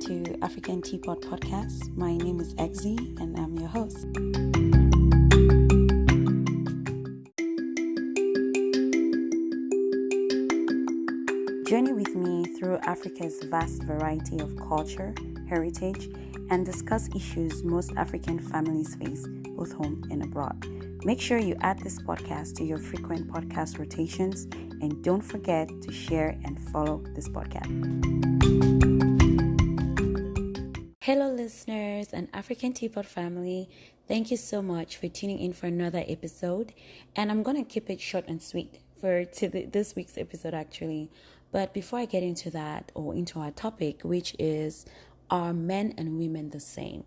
to African Teapot Podcast. My name is Exie and I'm your host. Journey with me through Africa's vast variety of culture, heritage, and discuss issues most African families face, both home and abroad. Make sure you add this podcast to your frequent podcast rotations, and don't forget to share and follow this podcast. Hello listeners and African Teapot family, thank you so much for tuning in for another episode, and I'm going to keep it short and sweet for this week's episode actually. But before I get into that or into our topic, which is, are men and women the same?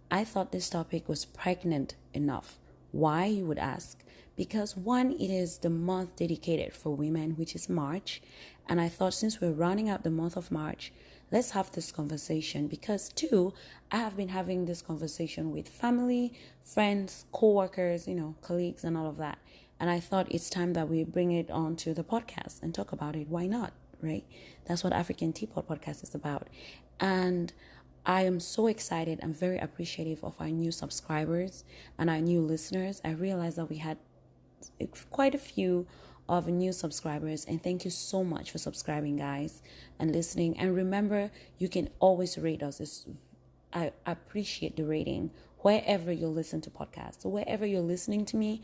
I thought this topic was pregnant enough. Why, you would ask? Because one, it is the month dedicated for women, which is March. And I thought since we're rounding out the month of March, let's have this conversation. Because two, I have been having this conversation with family, friends, co-workers, colleagues and all of that. And I thought it's time that we bring it on to the podcast and talk about it. Why not? Right? That's what African Teapot Podcast is about. And I am so excited. I'm very appreciative of our new subscribers and our new listeners. I realized that we had quite a few of new subscribers, and thank you so much for subscribing, guys, and listening. And remember, you can always rate us. I appreciate the rating wherever you listen to podcasts. So wherever you're listening to me,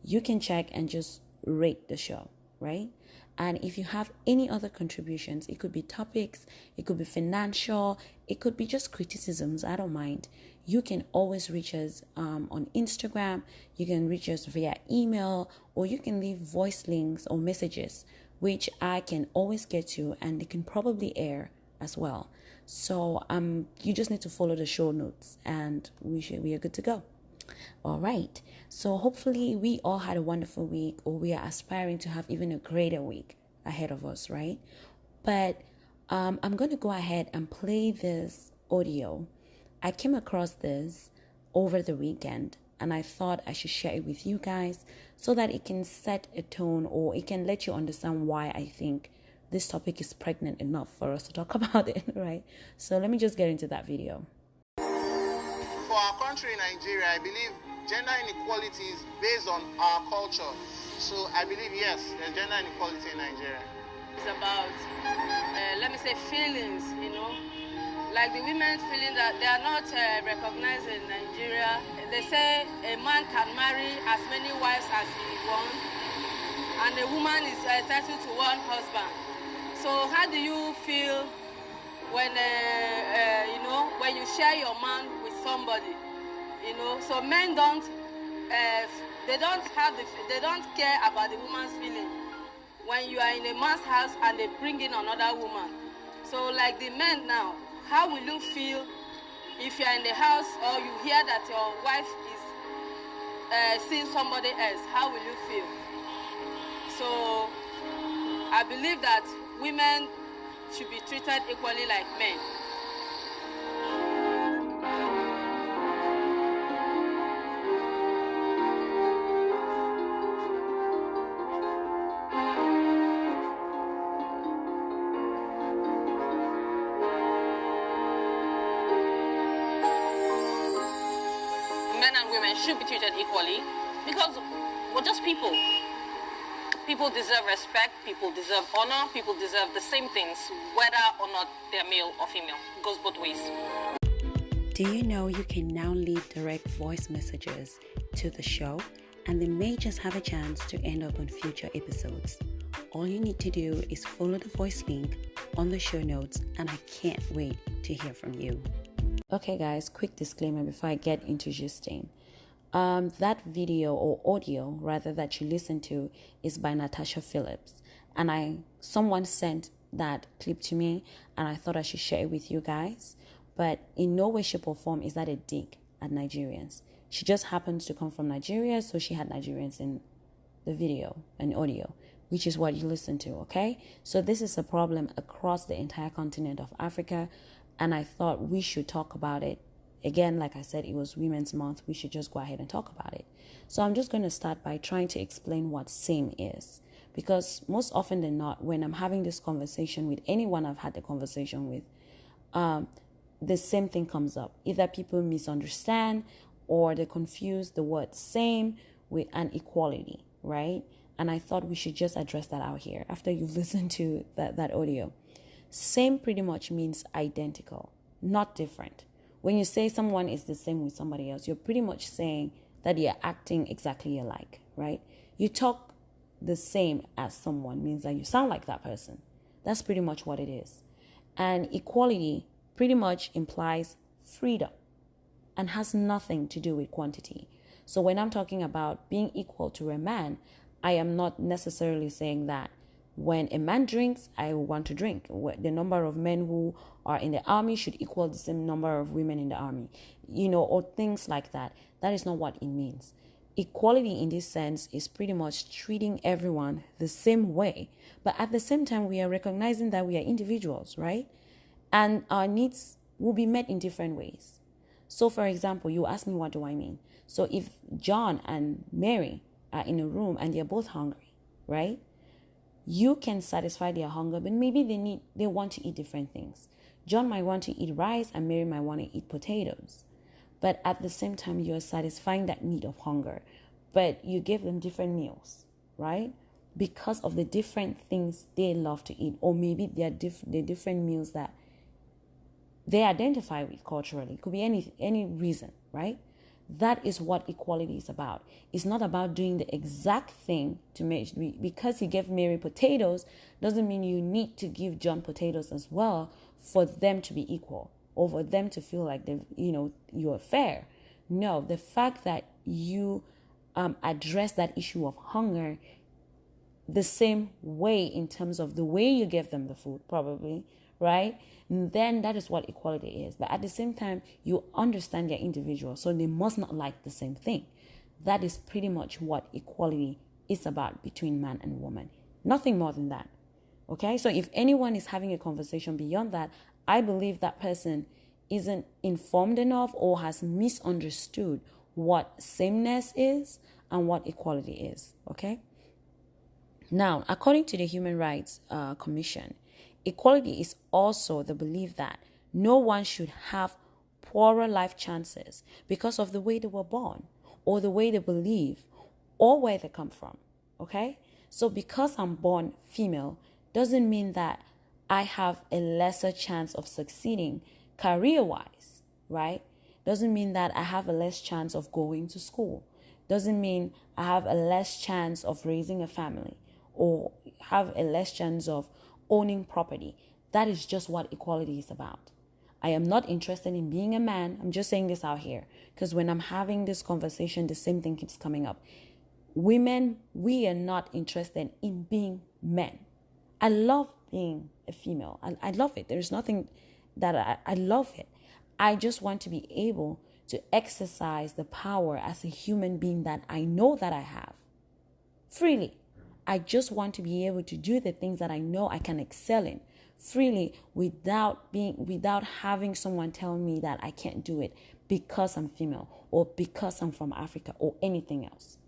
you can check and just rate the show, right? And if you have any other contributions, it could be topics, it could be financial, it could be just criticisms, I don't mind. You can always reach us on Instagram, you can reach us via email, or you can leave voice links or messages, which I can always get to, and they can probably air as well. So you just need to follow the show notes, and we are good to go. All right, so hopefully we all had a wonderful week, or we are aspiring to have even a greater week ahead of us, right? But I'm going to go ahead and play this audio. I came across this over the weekend, and I thought I should share it with you guys so that it can set a tone, or it can let you understand why I think this topic is pregnant enough for us to talk about it, right? So let me just get into that video. For our country, Nigeria, I believe gender inequality is based on our culture. So I believe, yes, there's gender inequality in Nigeria. It's about, let me say, feelings, like the women's feeling that they are not recognized in Nigeria. They say a man can marry as many wives as he wants, and a woman is entitled to one husband. So how do you feel when when you share your man with somebody, so men don't care about the woman's feeling when you are in a man's house and they bring in another woman. So like the men now, how will you feel if you are in the house or you hear that your wife is seeing somebody else? How will you feel? So I believe that women should be treated equally like men. Men and women should be treated equally because we're just people. People deserve respect, people deserve honor, people deserve the same things, whether or not they're male or female. It goes both ways. Do you know you can now leave direct voice messages to the show, and they may just have a chance to end up on future episodes? All you need to do is follow the voice link on the show notes, and I can't wait to hear from you. Okay guys, quick disclaimer before I get into gisting. That video or audio rather that you listen to is by Natasha Phillips, and someone sent that clip to me, and I thought I should share it with you guys. But in no way, shape or form is that a dig at Nigerians. She just happens to come from Nigeria, so she had Nigerians in the video and audio, which is what you listen to, okay? So this is a problem across the entire continent of Africa, and I thought we should talk about it. Again, like I said, it was Women's Month. We should just go ahead and talk about it. So I'm just going to start by trying to explain what same is. Because most often than not, when I'm having this conversation with anyone I've had the conversation with, the same thing comes up. Either people misunderstand or they confuse the word same with an equality, right? And I thought we should just address that out here after you've listened to that audio. Same pretty much means identical, not different. When you say someone is the same with somebody else, you're pretty much saying that you're acting exactly alike, right? You talk the same as someone means that you sound like that person. That's pretty much what it is. And equality pretty much implies freedom and has nothing to do with quantity. So when I'm talking about being equal to a man, I am not necessarily saying that when a man drinks, I want to drink. The number of men who are in the army should equal the same number of women in the army, or things like that. That is not what it means. Equality in this sense is pretty much treating everyone the same way. But at the same time, we are recognizing that we are individuals, right? And our needs will be met in different ways. So, for example, you ask me, what do I mean? So if John and Mary are in a room and they're both hungry, right? You can satisfy their hunger, but maybe they want to eat different things. John might want to eat rice and Mary might want to eat potatoes. But at the same time, you're satisfying that need of hunger. But you give them different meals, right? Because of the different things they love to eat. Or maybe they're different meals that they identify with culturally. It could be any reason, right? That is what equality is about. It's not about doing the exact thing to make, because you gave Mary potatoes doesn't mean you need to give John potatoes as well for them to be equal or for them to feel like you're fair. No, the fact that you address that issue of hunger the same way in terms of the way you give them the food, probably, right? Then that is what equality is. But at the same time, you understand they're individuals, so they must not like the same thing. That is pretty much what equality is about between man and woman. Nothing more than that. Okay? So if anyone is having a conversation beyond that, I believe that person isn't informed enough or has misunderstood what sameness is and what equality is. Okay? Now, according to the Human Rights Commission, equality is also the belief that no one should have poorer life chances because of the way they were born or the way they believe or where they come from, okay? So because I'm born female doesn't mean that I have a lesser chance of succeeding career-wise, right? Doesn't mean that I have a less chance of going to school. Doesn't mean I have a less chance of raising a family or have a less chance of owning property. That is just what equality is about. I am not interested in being a man. I'm just saying this out here because when I'm having this conversation, the same thing keeps coming up. Women, we are not interested in being men. I love being a female. I love it. There's nothing that I love it. I just want to be able to exercise the power as a human being that I know that I have freely. I just want to be able to do the things that I know I can excel in freely without having someone tell me that I can't do it because I'm female or because I'm from Africa or anything else.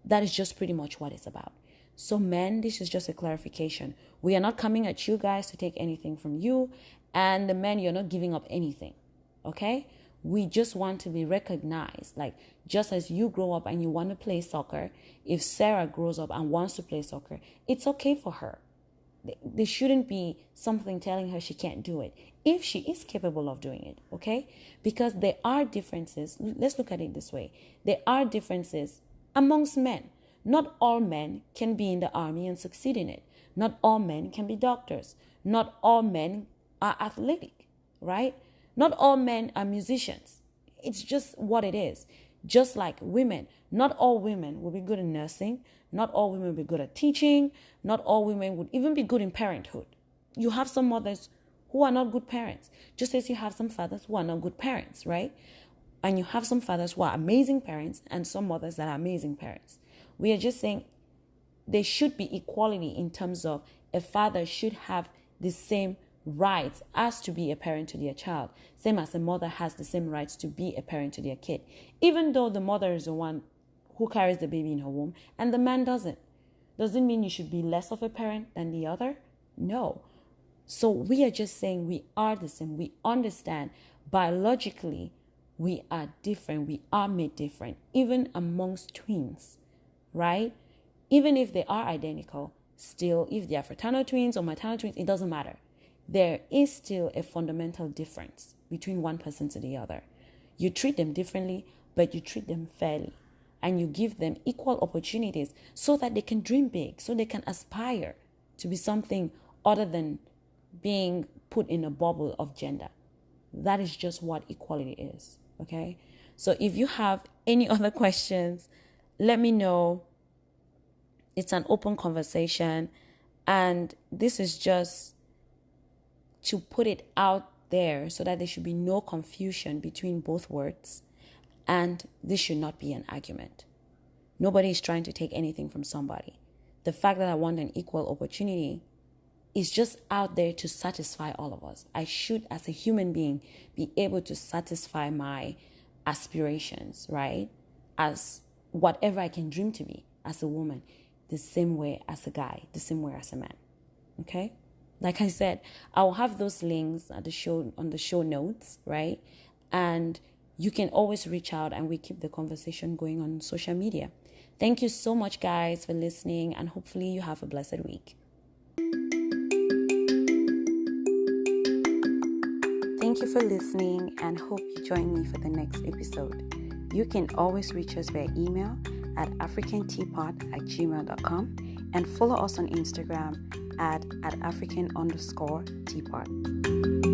That is just pretty much what it's about. So men, this is just a clarification. We are not coming at you guys to take anything from you, and the men, you're not giving up anything, okay? We just want to be recognized. Like, just as you grow up and you want to play soccer, if Sarah grows up and wants to play soccer, it's okay for her. There shouldn't be something telling her she can't do it if she is capable of doing it, okay? Because there are differences. Let's look at it this way. There are differences amongst men. Not all men can be in the army and succeed in it. Not all men can be doctors. Not all men are athletic, right? Not all men are musicians. It's just what it is. Just like women, not all women will be good in nursing. Not all women will be good at teaching. Not all women would even be good in parenthood. You have some mothers who are not good parents, just as you have some fathers who are not good parents, right? And you have some fathers who are amazing parents and some mothers that are amazing parents. We are just saying there should be equality in terms of a father should have the same rights as to be a parent to their child, same as a mother has the same rights to be a parent to their kid, even though the mother is the one who carries the baby in her womb and the man doesn't. Does it mean you should be less of a parent than the other? No. So we are just saying we are the same. We understand biologically we are different. We are made different, even amongst twins, right? Even if they are identical, still, if they are fraternal twins or maternal twins, it doesn't matter. There is still a fundamental difference between one person to the other. You treat them differently, but you treat them fairly. And you give them equal opportunities so that they can dream big, so they can aspire to be something other than being put in a bubble of gender. That is just what equality is, okay? So if you have any other questions, let me know. It's an open conversation, and this is just to put it out there so that there should be no confusion between both words, and this should not be an argument. Nobody is trying to take anything from somebody. The fact that I want an equal opportunity is just out there to satisfy all of us. I should, as a human being, be able to satisfy my aspirations, right? As whatever I can dream to be as a woman, the same way as a guy, the same way as a man, okay? Like I said, I'll have those links at the show, on the show notes, right? And you can always reach out and we keep the conversation going on social media. Thank you so much, guys, for listening, and hopefully you have a blessed week. Thank you for listening, and hope you join me for the next episode. You can always reach us via email at africanteapot@gmail.com and follow us on Instagram at African_teapot.